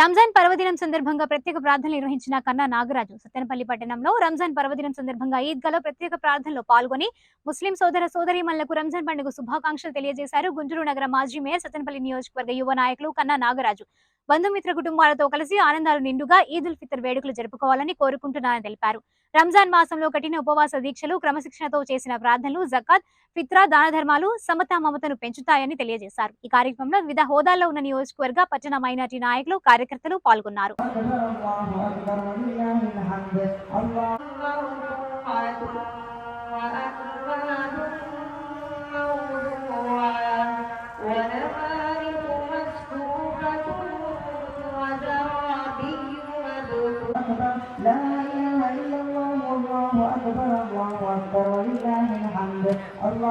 రంజాన్ పర్వదినం సందర్భంగా ప్రత్యేక ప్రార్థనలు నిర్వహించిన కన్నా నాగరాజు సత్తెనపల్లి పట్టణంలో రంజాన్ పర్వదినం సందర్భంగా ఈద్గాలో ప్రత్యేక ప్రార్థనలో పాల్గొని ముస్లిం సోదర సోదరీమణులకు రంజాన్ పండుగ శుభాకాంక్షలు తెలియజేశారు. గుంటూరు నగర మాజీ మేయర్, సత్తెనపల్లి నియోజకవర్గ యువ నాయకులు కన్నా నాగరాజు. బంధుమిత్ర కుటుంబాలతో కలిసి ఆనందాలు నిండుగా ఈద్ ఉల్ ఫితర్ వేడుకలు జరుపుకోవాలని కోరుకుంటున్నారని తెలిపారు. రంజాన్ మాసంలో కఠిన ఉపవాస దీక్షలు, క్రమశిక్షణతో చేసిన ప్రార్థనలు జకాత్, ఫిత్రా దాన ధర్మాలు సమతా మమతను పెంచుతాయని తెలియజేశారు. ఈ కార్యక్రమంలో వివిధ హోదాల్లో ఉన్న నియోజకవర్గ, పట్టణ మైనార్టీ నాయకులు, కార్యకర్తలు పాల్గొన్నారు. لا إله إلا الله والله أكبر الله أكبر ولله الحمد الله